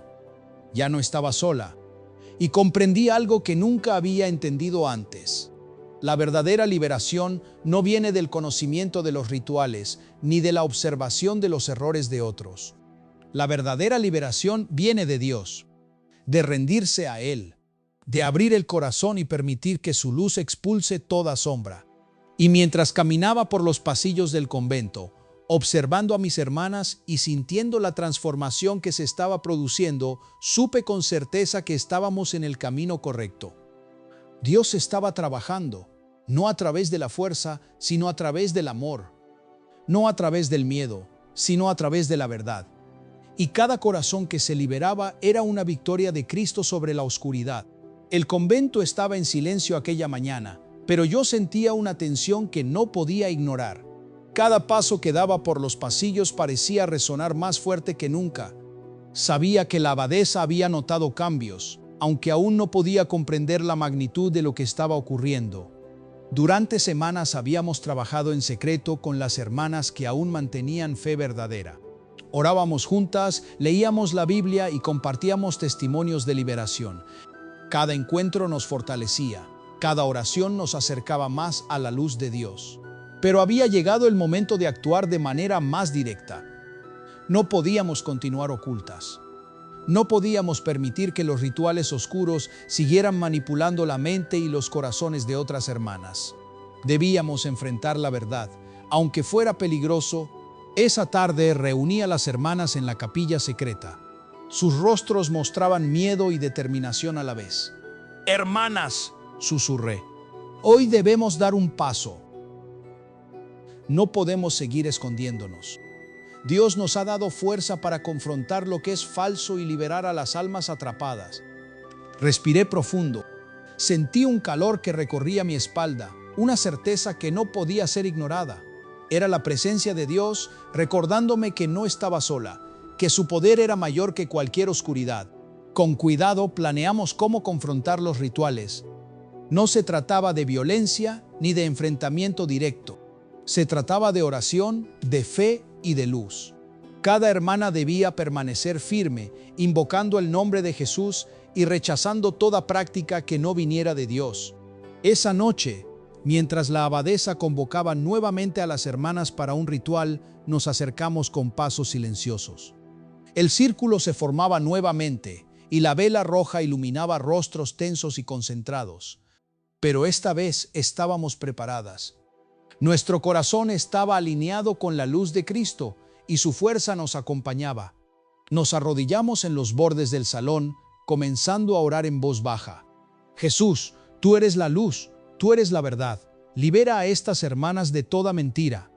ya no estaba sola y comprendí algo que nunca había entendido antes. La verdadera liberación no viene del conocimiento de los rituales ni de la observación de los errores de otros. La verdadera liberación viene de Dios, de rendirse a Él, de abrir el corazón y permitir que su luz expulse toda sombra. Y mientras caminaba por los pasillos del convento, observando a mis hermanas y sintiendo la transformación que se estaba produciendo, supe con certeza que estábamos en el camino correcto. Dios estaba trabajando, no a través de la fuerza, sino a través del amor, no a través del miedo, sino a través de la verdad. Y cada corazón que se liberaba era una victoria de Cristo sobre la oscuridad. El convento estaba en silencio aquella mañana, pero yo sentía una tensión que no podía ignorar. Cada paso que daba por los pasillos parecía resonar más fuerte que nunca. Sabía que la abadesa había notado cambios, aunque aún no podía comprender la magnitud de lo que estaba ocurriendo. Durante semanas habíamos trabajado en secreto con las hermanas que aún mantenían fe verdadera. Orábamos juntas, leíamos la Biblia y compartíamos testimonios de liberación. Cada encuentro nos fortalecía, cada oración nos acercaba más a la luz de Dios. Pero había llegado el momento de actuar de manera más directa. No podíamos continuar ocultas. No podíamos permitir que los rituales oscuros siguieran manipulando la mente y los corazones de otras hermanas. Debíamos enfrentar la verdad, aunque fuera peligroso. Esa tarde reuní a las hermanas en la capilla secreta. Sus rostros mostraban miedo y determinación a la vez. «Hermanas», susurré, «hoy debemos dar un paso. No podemos seguir escondiéndonos. Dios nos ha dado fuerza para confrontar lo que es falso y liberar a las almas atrapadas». Respiré profundo. Sentí un calor que recorría mi espalda, una certeza que no podía ser ignorada. Era la presencia de Dios recordándome que no estaba sola, que su poder era mayor que cualquier oscuridad. Con cuidado planeamos cómo confrontar los rituales. No se trataba de violencia ni de enfrentamiento directo. Se trataba de oración, de fe y de luz. Cada hermana debía permanecer firme, invocando el nombre de Jesús y rechazando toda práctica que no viniera de Dios. Esa noche, mientras la abadesa convocaba nuevamente a las hermanas para un ritual, nos acercamos con pasos silenciosos. El círculo se formaba nuevamente y la vela roja iluminaba rostros tensos y concentrados. Pero esta vez estábamos preparadas. Nuestro corazón estaba alineado con la luz de Cristo y su fuerza nos acompañaba. Nos arrodillamos en los bordes del salón, comenzando a orar en voz baja. «Jesús, tú eres la luz, tú eres la verdad. Libera a estas hermanas de toda mentira».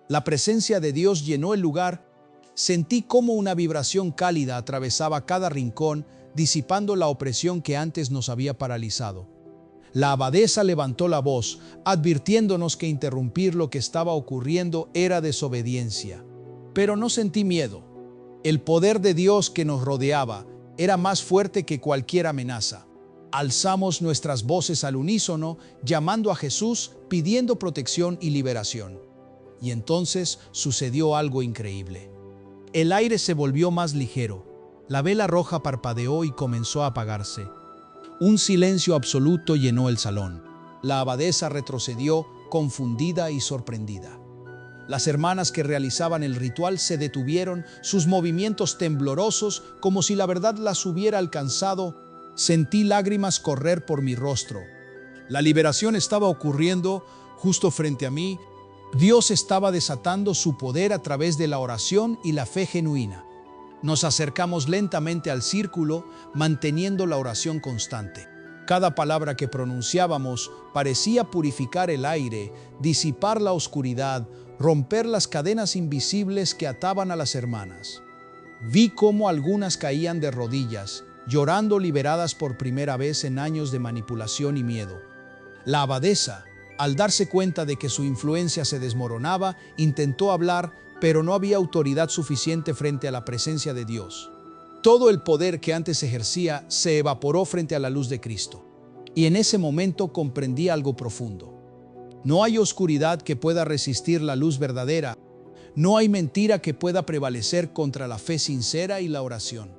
La presencia de Dios llenó el lugar. Sentí cómo una vibración cálida atravesaba cada rincón, disipando la opresión que antes nos había paralizado. La abadesa levantó la voz, advirtiéndonos que interrumpir lo que estaba ocurriendo era desobediencia. Pero no sentí miedo. El poder de Dios que nos rodeaba era más fuerte que cualquier amenaza. Alzamos nuestras voces al unísono, llamando a Jesús, pidiendo protección y liberación. Y entonces sucedió algo increíble. El aire se volvió más ligero. La vela roja parpadeó y comenzó a apagarse. Un silencio absoluto llenó el salón. La abadesa retrocedió, confundida y sorprendida. Las hermanas que realizaban el ritual se detuvieron, sus movimientos temblorosos, como si la verdad las hubiera alcanzado. Sentí lágrimas correr por mi rostro. La liberación estaba ocurriendo justo frente a mí. Dios estaba desatando su poder a través de la oración y la fe genuina. Nos acercamos lentamente al círculo, manteniendo la oración constante. Cada palabra que pronunciábamos parecía purificar el aire, disipar la oscuridad, romper las cadenas invisibles que ataban a las hermanas. Vi cómo algunas caían de rodillas llorando, liberadas por primera vez en años de manipulación y miedo. La abadesa, al darse cuenta de que su influencia se desmoronaba, intentó hablar, pero no había autoridad suficiente frente a la presencia de Dios. Todo el poder que antes ejercía se evaporó frente a la luz de Cristo. Y en ese momento comprendí algo profundo. No hay oscuridad que pueda resistir la luz verdadera. No hay mentira que pueda prevalecer contra la fe sincera y la oración.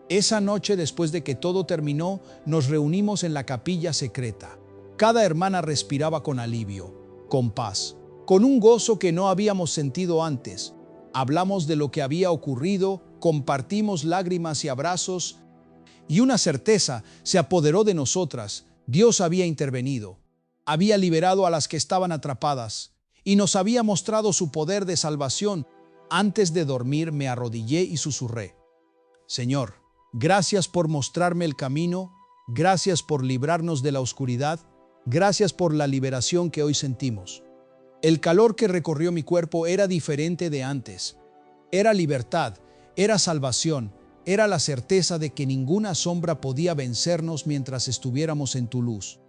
Esa noche, después de que todo terminó, nos reunimos en la capilla secreta. Cada hermana respiraba con alivio, con paz, con un gozo que no habíamos sentido antes. Hablamos de lo que había ocurrido, compartimos lágrimas y abrazos, y una certeza se apoderó de nosotras. Dios había intervenido, había liberado a las que estaban atrapadas, y nos había mostrado su poder de salvación. Antes de dormir me arrodillé y susurré: Señor, gracias por mostrarme el camino, gracias por librarnos de la oscuridad, gracias por la liberación que hoy sentimos. El calor que recorrió mi cuerpo era diferente de antes. Era libertad, era salvación, era la certeza de que ninguna sombra podía vencernos mientras estuviéramos en tu luz.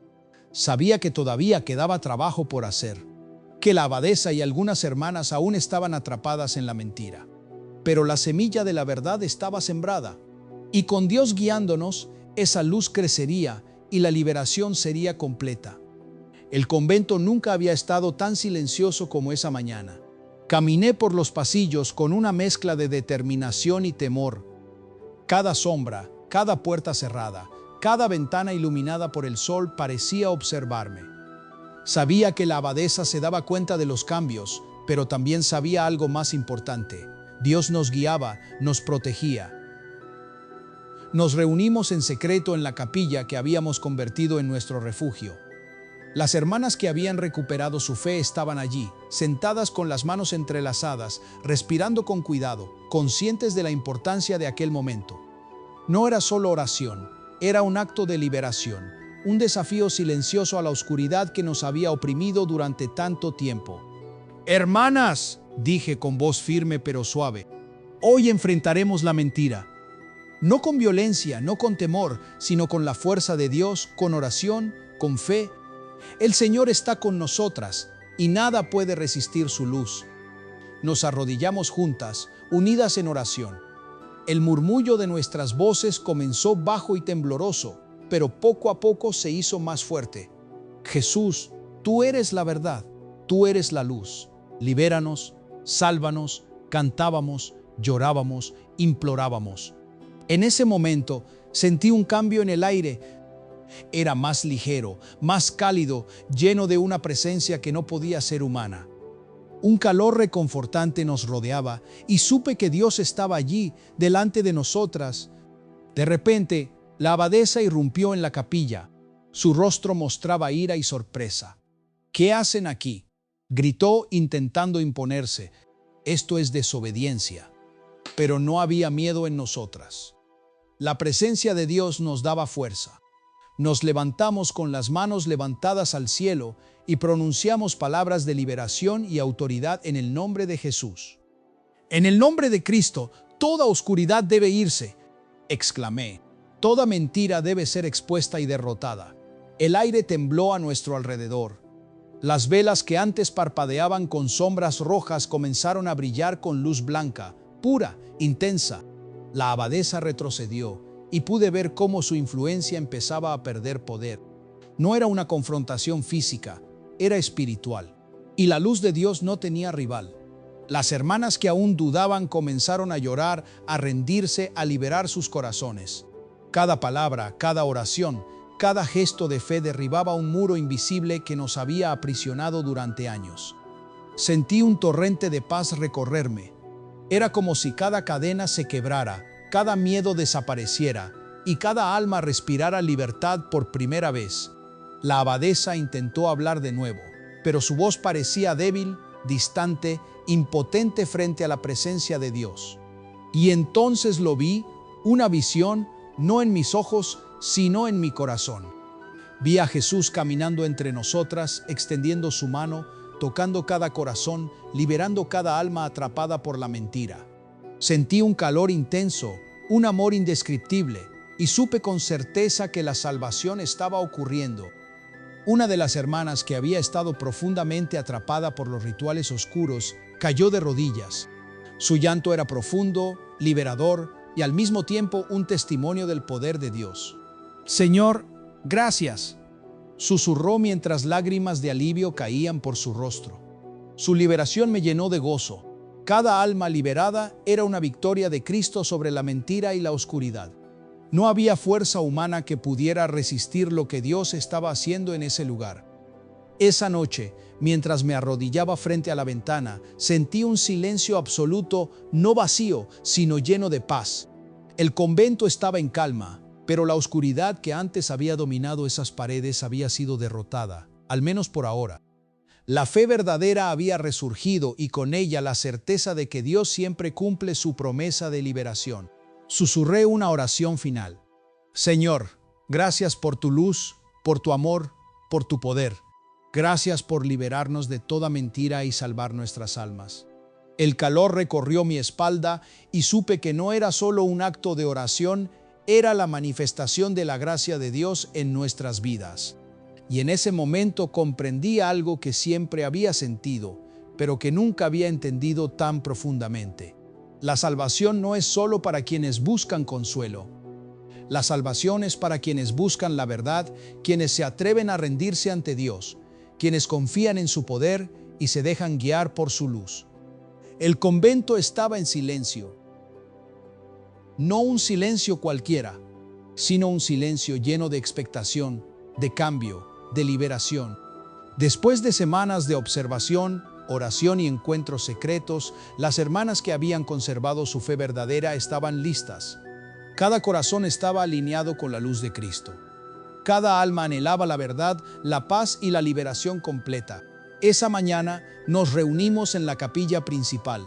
Sabía que todavía quedaba trabajo por hacer, que la abadesa y algunas hermanas aún estaban atrapadas en la mentira. Pero la semilla de la verdad estaba sembrada, y con Dios guiándonos, esa luz crecería y la liberación sería completa. El convento nunca había estado tan silencioso como esa mañana. Caminé por los pasillos con una mezcla de determinación y temor. Cada sombra, cada puerta cerrada, cada ventana iluminada por el sol parecía observarme. Sabía que la abadesa se daba cuenta de los cambios, pero también sabía algo más importante. Dios nos guiaba, nos protegía. Nos reunimos en secreto en la capilla que habíamos convertido en nuestro refugio. Las hermanas que habían recuperado su fe estaban allí, sentadas con las manos entrelazadas, respirando con cuidado, conscientes de la importancia de aquel momento. No era solo oración, era un acto de liberación, un desafío silencioso a la oscuridad que nos había oprimido durante tanto tiempo. «Hermanas», dije con voz firme pero suave, «hoy enfrentaremos la mentira. No con violencia, no con temor, sino con la fuerza de Dios, con oración, con fe. El Señor está con nosotras y nada puede resistir su luz». Nos arrodillamos juntas, unidas en oración. El murmullo de nuestras voces comenzó bajo y tembloroso, pero poco a poco se hizo más fuerte. «Jesús, tú eres la verdad, tú eres la luz. Libéranos, sálvanos», cantábamos, llorábamos, implorábamos. En ese momento sentí un cambio en el aire. Era más ligero, más cálido, lleno de una presencia que no podía ser humana. Un calor reconfortante nos rodeaba y supe que Dios estaba allí, delante de nosotras. De repente, la abadesa irrumpió en la capilla. Su rostro mostraba ira y sorpresa. «¿Qué hacen aquí?», gritó intentando imponerse. «Esto es desobediencia». Pero no había miedo en nosotras. La presencia de Dios nos daba fuerza. Nos levantamos con las manos levantadas al cielo y pronunciamos palabras de liberación y autoridad en el nombre de Jesús. «En el nombre de Cristo, toda oscuridad debe irse», exclamé. «Toda mentira debe ser expuesta y derrotada». El aire tembló a nuestro alrededor. Las velas que antes parpadeaban con sombras rojas comenzaron a brillar con luz blanca, pura, intensa. La abadesa retrocedió y pude ver cómo su influencia empezaba a perder poder. No era una confrontación física, era espiritual. Y la luz de Dios no tenía rival. Las hermanas que aún dudaban comenzaron a llorar, a rendirse, a liberar sus corazones. Cada palabra, cada oración, cada gesto de fe derribaba un muro invisible que nos había aprisionado durante años. Sentí un torrente de paz recorrerme. Era como si cada cadena se quebrara, cada miedo desapareciera y cada alma respirara libertad por primera vez. La abadesa intentó hablar de nuevo, pero su voz parecía débil, distante, impotente frente a la presencia de Dios. Y entonces lo vi, una visión, no en mis ojos, sino en mi corazón. Vi a Jesús caminando entre nosotras, extendiendo su mano, tocando cada corazón, liberando cada alma atrapada por la mentira. Sentí un calor intenso, un amor indescriptible, y supe con certeza que la salvación estaba ocurriendo. Una de las hermanas, que había estado profundamente atrapada por los rituales oscuros, cayó de rodillas. Su llanto era profundo, liberador y al mismo tiempo un testimonio del poder de Dios. «Señor, gracias», susurró mientras lágrimas de alivio caían por su rostro. Su liberación me llenó de gozo. Cada alma liberada era una victoria de Cristo sobre la mentira y la oscuridad. No había fuerza humana que pudiera resistir lo que Dios estaba haciendo en ese lugar. Esa noche, mientras me arrodillaba frente a la ventana, sentí un silencio absoluto, no vacío, sino lleno de paz. El convento estaba en calma, pero la oscuridad que antes había dominado esas paredes había sido derrotada, al menos por ahora. La fe verdadera había resurgido y con ella la certeza de que Dios siempre cumple su promesa de liberación. Susurré una oración final. Señor, gracias por tu luz, por tu amor, por tu poder. Gracias por liberarnos de toda mentira y salvar nuestras almas. El calor recorrió mi espalda y supe que no era solo un acto de oración, era la manifestación de la gracia de Dios en nuestras vidas. Y en ese momento comprendí algo que siempre había sentido, pero que nunca había entendido tan profundamente. La salvación no es solo para quienes buscan consuelo. La salvación es para quienes buscan la verdad, quienes se atreven a rendirse ante Dios, quienes confían en su poder y se dejan guiar por su luz. El convento estaba en silencio. No un silencio cualquiera, sino un silencio lleno de expectación, de cambio, de liberación. Después de semanas de observación, oración y encuentros secretos, las hermanas que habían conservado su fe verdadera estaban listas. Cada corazón estaba alineado con la luz de Cristo. Cada alma anhelaba la verdad, la paz y la liberación completa. Esa mañana nos reunimos en la capilla principal.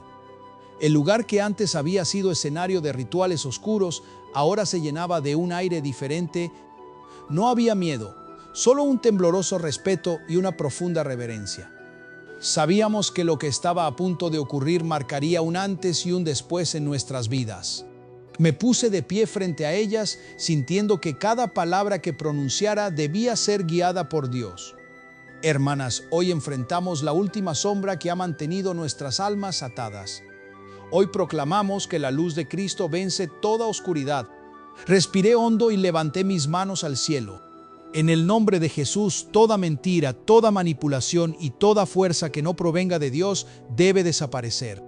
El lugar que antes había sido escenario de rituales oscuros, ahora se llenaba de un aire diferente. No había miedo, solo un tembloroso respeto y una profunda reverencia. Sabíamos que lo que estaba a punto de ocurrir marcaría un antes y un después en nuestras vidas. Me puse de pie frente a ellas, sintiendo que cada palabra que pronunciara debía ser guiada por Dios. Hermanas, hoy enfrentamos la última sombra que ha mantenido nuestras almas atadas. Hoy proclamamos que la luz de Cristo vence toda oscuridad. Respiré hondo y levanté mis manos al cielo. En el nombre de Jesús, toda mentira, toda manipulación y toda fuerza que no provenga de Dios debe desaparecer.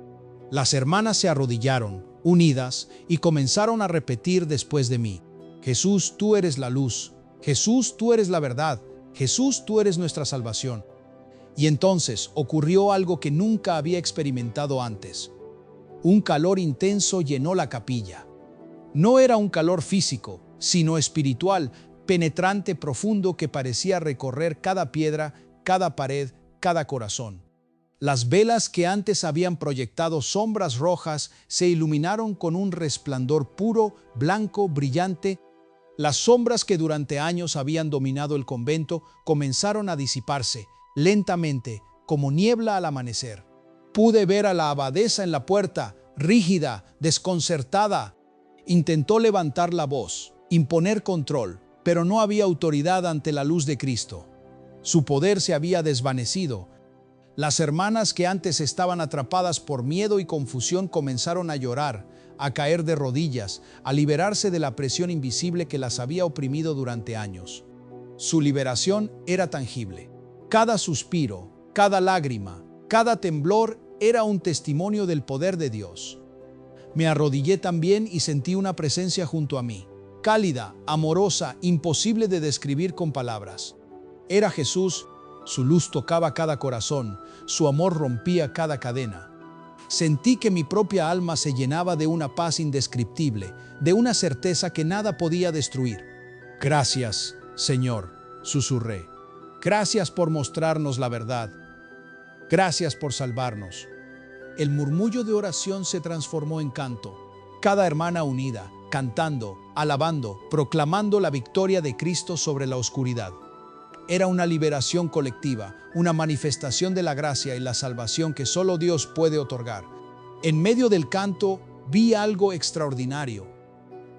Las hermanas se arrodillaron, unidas, y comenzaron a repetir después de mí: Jesús, tú eres la luz. Jesús, tú eres la verdad. Jesús, tú eres nuestra salvación. Y entonces ocurrió algo que nunca había experimentado antes. Un calor intenso llenó la capilla. No era un calor físico, sino espiritual, penetrante, profundo, que parecía recorrer cada piedra, cada pared, cada corazón. Las velas que antes habían proyectado sombras rojas se iluminaron con un resplandor puro, blanco, brillante. Las sombras que durante años habían dominado el convento comenzaron a disiparse, lentamente, como niebla al amanecer. Pude ver a la abadesa en la puerta, rígida, desconcertada. Intentó levantar la voz, imponer control, pero no había autoridad ante la luz de Cristo. Su poder se había desvanecido. Las hermanas que antes estaban atrapadas por miedo y confusión comenzaron a llorar, a caer de rodillas, a liberarse de la presión invisible que las había oprimido durante años. Su liberación era tangible. Cada suspiro, cada lágrima, cada temblor era un testimonio del poder de Dios. Me arrodillé también y sentí una presencia junto a mí, cálida, amorosa, imposible de describir con palabras. Era Jesús. Su luz tocaba cada corazón, su amor rompía cada cadena. Sentí que mi propia alma se llenaba de una paz indescriptible, de una certeza que nada podía destruir. Gracias, Señor, susurré. Gracias por mostrarnos la verdad. Gracias por salvarnos. El murmullo de oración se transformó en canto. Cada hermana unida, cantando, alabando, proclamando la victoria de Cristo sobre la oscuridad. Era una liberación colectiva, una manifestación de la gracia y la salvación que solo Dios puede otorgar. En medio del canto vi algo extraordinario.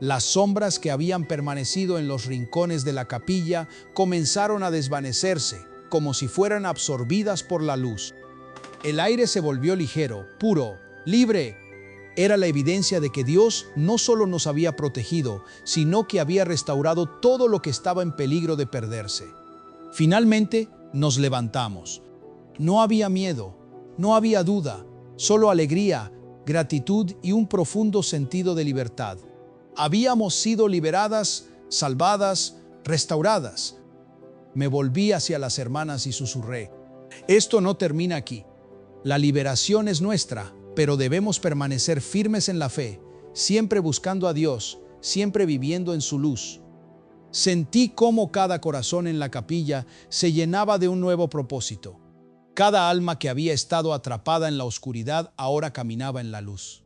Las sombras que habían permanecido en los rincones de la capilla comenzaron a desvanecerse, como si fueran absorbidas por la luz. El aire se volvió ligero, puro, libre. Era la evidencia de que Dios no solo nos había protegido, sino que había restaurado todo lo que estaba en peligro de perderse. Finalmente, nos levantamos. No había miedo, no había duda, solo alegría, gratitud y un profundo sentido de libertad. Habíamos sido liberadas, salvadas, restauradas. Me volví hacia las hermanas y susurré: esto no termina aquí. La liberación es nuestra, pero debemos permanecer firmes en la fe, siempre buscando a Dios, siempre viviendo en su luz. Sentí cómo cada corazón en la capilla se llenaba de un nuevo propósito. Cada alma que había estado atrapada en la oscuridad ahora caminaba en la luz.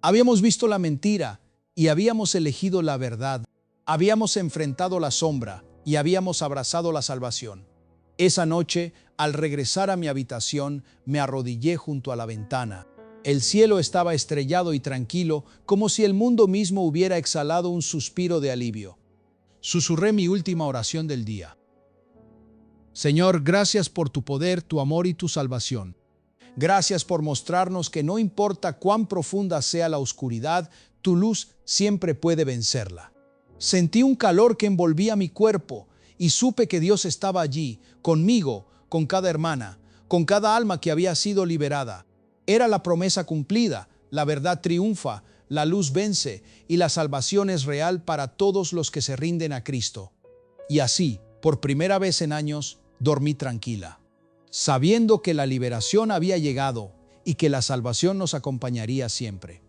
Habíamos visto la mentira y habíamos elegido la verdad. Habíamos enfrentado la sombra y habíamos abrazado la salvación. Esa noche, al regresar a mi habitación, me arrodillé junto a la ventana. El cielo estaba estrellado y tranquilo, como si el mundo mismo hubiera exhalado un suspiro de alivio. Susurré mi última oración del día. Señor, gracias por tu poder, tu amor y tu salvación. Gracias por mostrarnos que no importa cuán profunda sea la oscuridad, tu luz siempre puede vencerla. Sentí un calor que envolvía mi cuerpo y supe que Dios estaba allí, conmigo, con cada hermana, con cada alma que había sido liberada. Era la promesa cumplida, la verdad triunfa, la luz vence y la salvación es real para todos los que se rinden a Cristo. Y así, por primera vez en años, dormí tranquila, sabiendo que la liberación había llegado y que la salvación nos acompañaría siempre.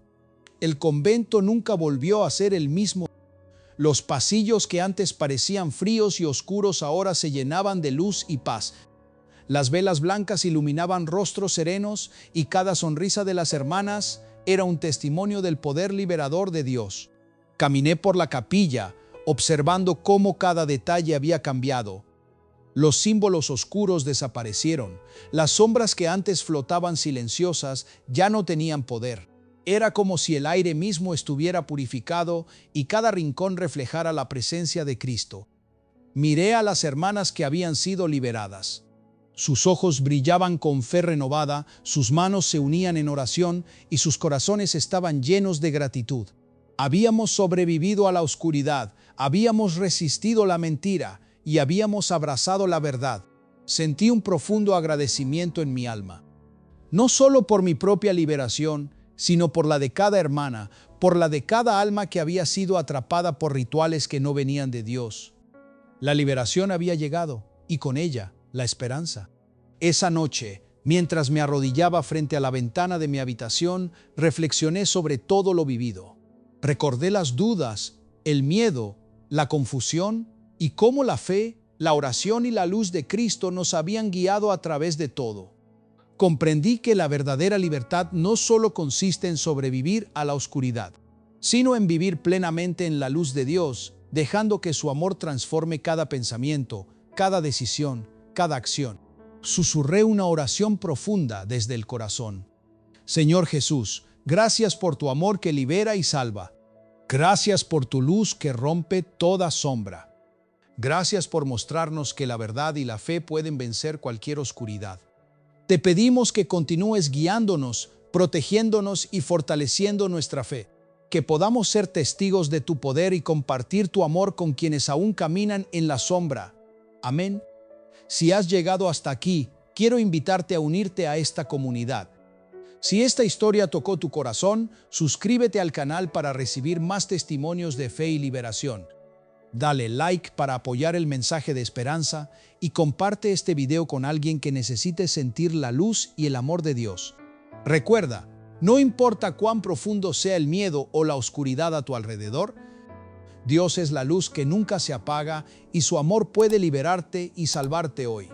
El convento nunca volvió a ser el mismo. Los pasillos que antes parecían fríos y oscuros ahora se llenaban de luz y paz. Las velas blancas iluminaban rostros serenos y cada sonrisa de las hermanas era un testimonio del poder liberador de Dios. Caminé por la capilla, observando cómo cada detalle había cambiado. Los símbolos oscuros desaparecieron. Las sombras que antes flotaban silenciosas ya no tenían poder. Era como si el aire mismo estuviera purificado y cada rincón reflejara la presencia de Cristo. Miré a las hermanas que habían sido liberadas. Sus ojos brillaban con fe renovada, sus manos se unían en oración y sus corazones estaban llenos de gratitud. Habíamos sobrevivido a la oscuridad, habíamos resistido la mentira y habíamos abrazado la verdad. Sentí un profundo agradecimiento en mi alma. No solo por mi propia liberación, sino por la de cada hermana, por la de cada alma que había sido atrapada por rituales que no venían de Dios. La liberación había llegado y con ella la esperanza. Esa noche, mientras me arrodillaba frente a la ventana de mi habitación, reflexioné sobre todo lo vivido. Recordé las dudas, el miedo, la confusión y cómo la fe, la oración y la luz de Cristo nos habían guiado a través de todo. Comprendí que la verdadera libertad no solo consiste en sobrevivir a la oscuridad, sino en vivir plenamente en la luz de Dios, dejando que su amor transforme cada pensamiento, cada decisión, cada acción. Susurré una oración profunda desde el corazón. Señor Jesús, gracias por tu amor que libera y salva. Gracias por tu luz que rompe toda sombra. Gracias por mostrarnos que la verdad y la fe pueden vencer cualquier oscuridad. Te pedimos que continúes guiándonos, protegiéndonos y fortaleciendo nuestra fe, que podamos ser testigos de tu poder y compartir tu amor con quienes aún caminan en la sombra. Amén. Si has llegado hasta aquí, quiero invitarte a unirte a esta comunidad. Si esta historia tocó tu corazón, suscríbete al canal para recibir más testimonios de fe y liberación. Dale like para apoyar el mensaje de esperanza y comparte este video con alguien que necesite sentir la luz y el amor de Dios. Recuerda, no importa cuán profundo sea el miedo o la oscuridad a tu alrededor, Dios es la luz que nunca se apaga y su amor puede liberarte y salvarte hoy.